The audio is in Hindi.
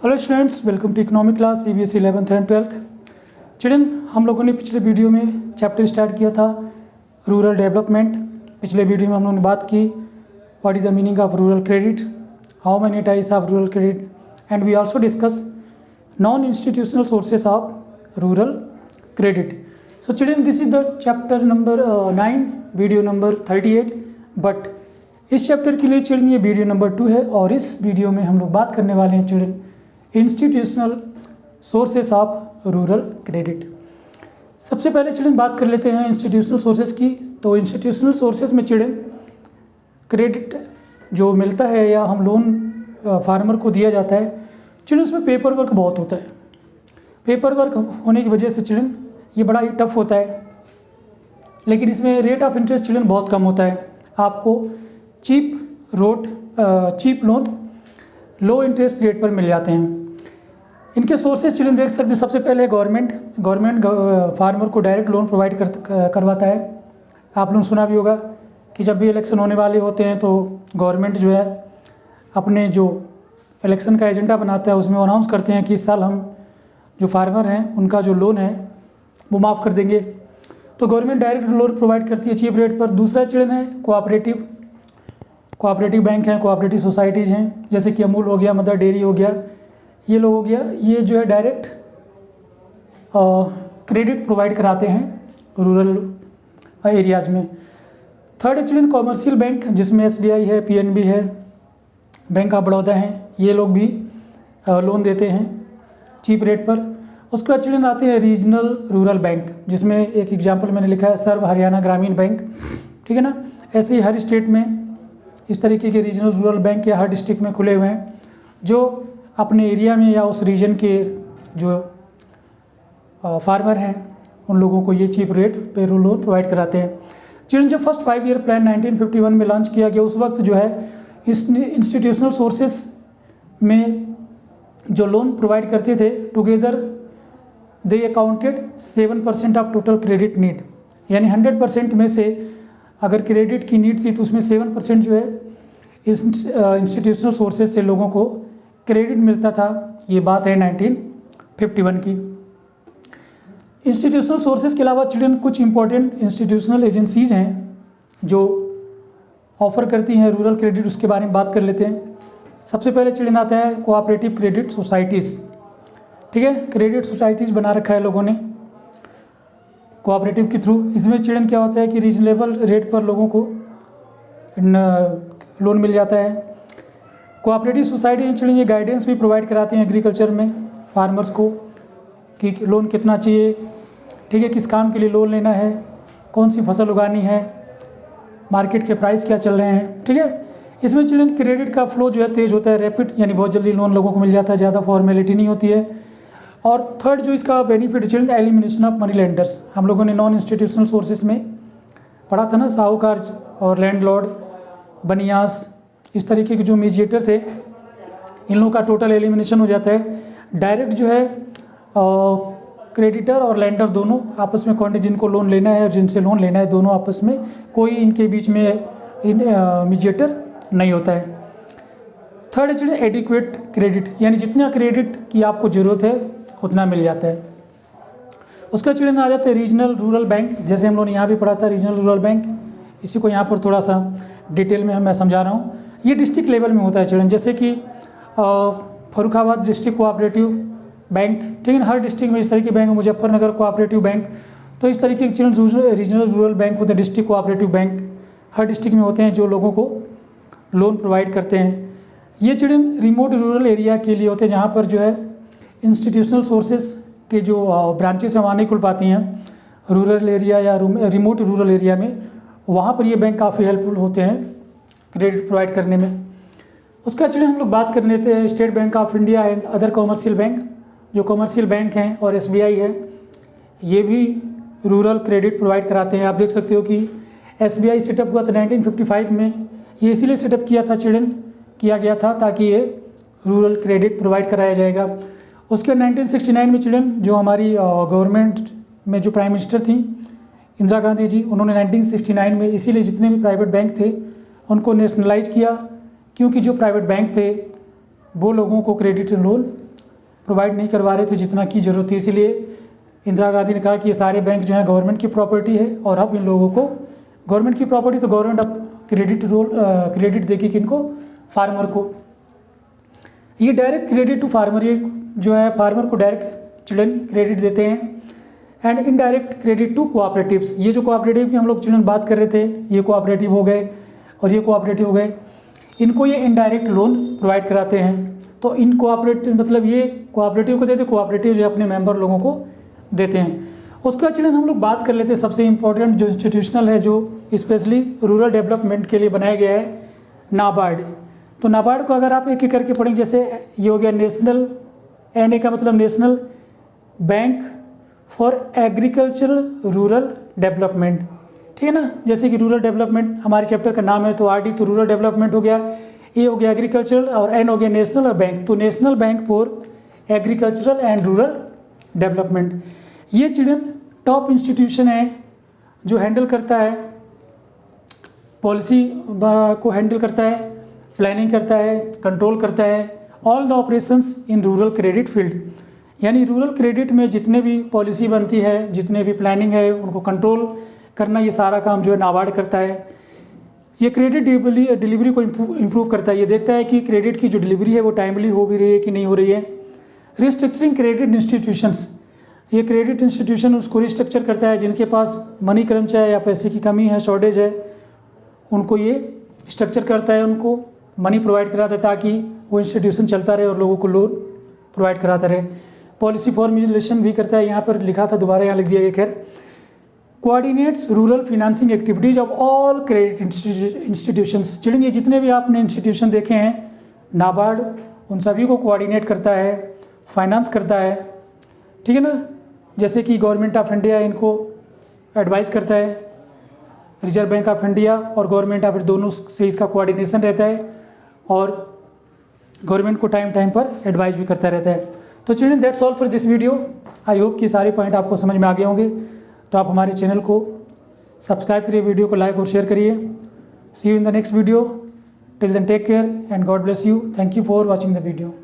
Hello students, welcome to economic class CBSE 11th and 12th। Children, हम लोगों ने पिछले वीडियो में चैप्टर स्टार्ट किया था रूरल डेवलपमेंट। पिछले वीडियो में हम लोगों ने बात की what is the meaning of rural credit, how many types of rural credit, and we also discuss non institutional sources of rural credit. So children, this is the chapter number 9, video number 38। But इस चैप्टर के लिए चिल्ड्रन ये वीडियो नंबर 2 है और इस वीडियो में हम लोग बात करने वाले हैं children institutional sources of rural credit. सबसे पहले चिल्ड्रन बात कर लेते हैं इंस्टीट्यूशनल सोर्सेस की। तो इंस्टीट्यूशनल सोर्सेस में चिल्ड्रन क्रेडिट जो मिलता है या हम लोन फार्मर को दिया जाता है, चिल्ड्रन उसमें पेपर वर्क बहुत होता है। पेपर वर्क होने की वजह से चिल्ड्रन ये बड़ा ही टफ होता है, लेकिन इसमें रेट ऑफ इंटरेस्ट चिल्ड्रन बहुत कम होता है। आपको cheap loan low interest rate पर मिल जाते हैं। इनके सोर्सेज चिल्ड्रन देख सकते हैं। सबसे पहले गवर्नमेंट फार्मर को डायरेक्ट लोन प्रोवाइड करवाता है। आप लोगों ने सुना भी होगा कि जब भी इलेक्शन होने वाले होते हैं तो गवर्नमेंट जो है अपने जो इलेक्शन का एजेंडा बनाता है उसमें अनाउंस करते हैं कि इस साल हम जो फार्मर हैं उनका जो लोन है वो माफ़ कर देंगे। तो गवर्नमेंट डायरेक्ट लोन प्रोवाइड करती है चीप रेट पर। दूसरा चिल्ड्रन है कोऑपरेटिव बैंक हैं, कोऑपरेटिव सोसाइटीज़ हैं, जैसे कि अमूल हो गया, मदर डेयरी हो गया, ये लोग हो गया। ये जो है डायरेक्ट क्रेडिट प्रोवाइड कराते हैं रूरल एरियाज़ में। थर्ड है चिल्ड्रन कॉमर्शियल बैंक, जिसमें एसबीआई है, पीएनबी है, बैंक ऑफ बड़ौदा हैं, ये लोग भी लोन देते हैं चीप रेट पर। उसके बाद चिल्ड्रन आते हैं रीजनल रूरल बैंक, जिसमें एक एग्जांपल मैंने लिखा है सर्व हरियाणा ग्रामीण बैंक, ठीक है ना। ऐसे ही हर स्टेट में इस तरीके के रीजनल रूरल बैंक या हर डिस्ट्रिक्ट में खुले हुए हैं, जो अपने एरिया में या उस रीजन के जो फार्मर हैं उन लोगों को ये चीप रेट पे लोन प्रोवाइड कराते हैं। चिल्ड्रन, जब फर्स्ट 5 ईयर प्लान 1951 में लॉन्च किया गया, उस वक्त जो है इंस्टीट्यूशनल सोर्सेस में जो लोन प्रोवाइड करते थे together they accounted 7% of total credit need. यानी 100% में से अगर क्रेडिट की नीड थी तो उसमें 7% जो है इस इंस्टीट्यूशनल सोर्सेज से लोगों को क्रेडिट मिलता था। ये बात है 1951 की। इंस्टीट्यूशनल सोर्सेज के अलावा चिल्ड्रन कुछ इंपॉर्टेंट इंस्टीट्यूशनल एजेंसीज़ हैं जो ऑफ़र करती हैं रूरल क्रेडिट, उसके बारे में बात कर लेते हैं। सबसे पहले चिल्ड्रन आता है कोऑपरेटिव क्रेडिट सोसाइटीज़, ठीक है। क्रेडिट सोसाइटीज़ बना रखा है लोगों ने कोऑपरेटिव के थ्रू। इसमें चिल्ड्रन क्या होता है कि रीजनेबल रेट पर लोगों को लोन मिल जाता है। कोऑपरेटिव सोसाइटी चिल्ड्रन ये गाइडेंस भी प्रोवाइड कराते हैं एग्रीकल्चर में फार्मर्स को कि लोन कितना चाहिए, ठीक है, किस काम के लिए लोन लेना है, कौन सी फसल उगानी है, मार्केट के प्राइस क्या चल रहे हैं, ठीक है। इसमें चिल्ड्रन क्रेडिट का फ्लो जो है तेज़ होता है, रैपिड, यानी बहुत जल्दी लोन लोगों को मिल जाता है, ज़्यादा फॉर्मेलिटी नहीं होती है। और थर्ड जो इसका benefit children elimination of money lenders. हम लोगों ने नॉन इंस्टीट्यूशनल सोर्सेज में पढ़ा था ना, साहूकार और लैंडलॉर्ड, बनियास, इस तरीके के जो मीडिएटर थे, इन लोगों का टोटल एलिमिनेशन हो जाता है। डायरेक्ट जो है क्रेडिटर और लेंडर दोनों आपस में कॉन्टेक्ट, जिनको लोन लेना है और जिनसे लोन लेना है, दोनों आपस में कोई इनके बीच में मीडिएटर नहीं होता है। थर्ड है चिल्ड्रन एडिक्वेट क्रेडिट, यानी जितना क्रेडिट की आपको ज़रूरत है उतना मिल जाता है। उसका चिल्ड्रन आ जाता है रीजनल रूरल बैंक, जैसे हम लोगों ने यहाँ भी पढ़ा था रीजनल रूरल बैंक। इसी को यहाँ पर थोड़ा सा डिटेल में मैं समझा रहा हूँ। ये डिस्ट्रिक्ट लेवल में होता है चिल्ड्रन, जैसे कि फर्रुखाबाद डिस्ट्रिक्ट कोऑपरेटिव बैंक, ठीक है। हर डिस्ट्रिक्ट में इस तरह के बैंक, मुजफ्फरनगर कोऑपरेटिव बैंक, तो इस तरीके के चिल्ड्रन रीजनल रूरल बैंक होते हैं। डिस्ट्रिक्ट कोऑपरेटिव बैंक हर डिस्ट्रिक्ट में होते हैं जो लोगों को लोन प्रोवाइड करते हैं। ये चिल्ड्रन रिमोट रूरल एरिया के लिए होते हैं, जहाँ पर जो है इंस्टीट्यूशनल सोर्सेज के जो ब्रांचेस हैं वहाँ नहीं खुल पाती हैं रूरल एरिया या रिमोट रूरल एरिया में, वहाँ पर ये बैंक काफ़ी हेल्पफुल होते हैं क्रेडिट प्रोवाइड करने में। उसका चिल्ड्रन हम लोग बात कर लेते हैं state bank of India and other commercial bank. जो कॉमर्शियल बैंक हैं और एसबीआई है, ये भी रूरल क्रेडिट प्रोवाइड कराते हैं। आप देख सकते हो कि एसबीआई सेटअप हुआ था 1955 में। ये इसीलिए सेटअप किया गया था ताकि ये रूरल क्रेडिट प्रोवाइड कराया जाएगा। उसके 1969 में चिल्ड्रन जो हमारी गवर्नमेंट में जो प्राइम मिनिस्टर थी इंदिरा गांधी जी, उन्होंने 1969 में इसीलिए जितने भी प्राइवेट बैंक थे उनको नेशनलाइज किया, क्योंकि जो प्राइवेट बैंक थे वो लोगों को क्रेडिट लोन प्रोवाइड नहीं करवा रहे थे जितना की ज़रूरत थी। इसीलिए इंदिरा गांधी ने कहा कि ये सारे बैंक जो हैं गवर्नमेंट की प्रॉपर्टी है और अब इन लोगों को गवर्नमेंट की प्रॉपर्टी तो गवर्नमेंट अब क्रेडिट देगी किनको, फार्मर को। ये डायरेक्ट क्रेडिट टू फार्मर, ये जो है फार्मर को डायरेक्ट चिल्ड्रन क्रेडिट देते हैं। And indirect credit to cooperatives, ये जो कोऑपरेटिव की हम लोग चिल्ड्रन बात कर रहे थे, ये कोऑपरेटिव हो गए और ये कोऑपरेटिव हो गए, इनको ये इनडायरेक्ट लोन प्रोवाइड कराते हैं। तो इन कोऑपरेटिव मतलब ये कोऑपरेटिव को देते, कोऑपरेटिव जो अपने मेंबर लोगों को देते हैं। उसके बाद चिल्ड्रन हम लोग बात कर लेते हैं सबसे इम्पोर्टेंट जो इंस्टीट्यूशनल है, जो स्पेशली रूरल डेवलपमेंट के लिए बनाया गया है, नाबार्ड। तो नाबार्ड को अगर आप एक एक करके पढ़ेंगे, जैसे ये हो गया नेशनल, NA का मतलब national bank for agricultural rural development, ठीक है ना। जैसे कि रूरल डेवलपमेंट हमारे चैप्टर का नाम है, तो RD तो रूरल डेवलपमेंट हो गया, A हो गया एग्रीकल्चरल और N हो गया नेशनल और बैंक, तो national bank for agricultural and rural development. ये चिल्ड्रन टॉप इंस्टीट्यूशन है जो हैंडल करता है पॉलिसी को, हैंडल करता है, प्लानिंग करता है, कंट्रोल करता है all the operations in rural credit field. यानी रूरल क्रेडिट में जितने भी पॉलिसी बनती है, जितने भी प्लानिंग है, उनको कंट्रोल करना, ये सारा काम जो है नाबार्ड करता है। ये क्रेडिट डिलीवरी को इम्प्रूव करता है, ये देखता है कि क्रेडिट की जो डिलीवरी है वो टाइमली हो भी रही है कि नहीं हो रही है। रिस्ट्रक्चरिंग क्रेडिट इंस्टीट्यूशंस, ये क्रेडिट इंस्टीट्यूशन उसको रिस्ट्रक्चर करता है, जिनके पास मनी क्रंच है या पैसे की कमी है, शॉर्टेज है, उनको ये स्ट्रक्चर करता है, उनको मनी प्रोवाइड कराता है ताकि वो इंस्टीट्यूशन चलता रहे और लोगों को लोन प्रोवाइड कराता रहे। पॉलिसी फॉर्मुलेशन भी करता है, यहाँ पर लिखा था, दोबारा यहाँ लिख दिया गया, खैर। Coordinates rural financing activities of all credit institutions, children ये जितने भी आपने इंस्टीट्यूशन देखे हैं नाबार्ड, उन सभी को कोऑर्डिनेट करता है, फाइनेंस करता है, ठीक है ना। जैसे कि गवर्नमेंट ऑफ इंडिया इनको एडवाइस करता है, रिजर्व बैंक ऑफ इंडिया और गवर्नमेंट ऑफ दोनों से इसका कोऑर्डिनेशन रहता है और गवर्नमेंट को टाइम पर एडवाइस भी करता रहता है। तो children that's all for this video. I hope कि सारे पॉइंट आपको समझ में आ गए होंगे। तो आप हमारे चैनल को सब्सक्राइब करिए, वीडियो को लाइक और शेयर करिए। See you in the next video, till then take care and God bless you. Thank you for watching the video.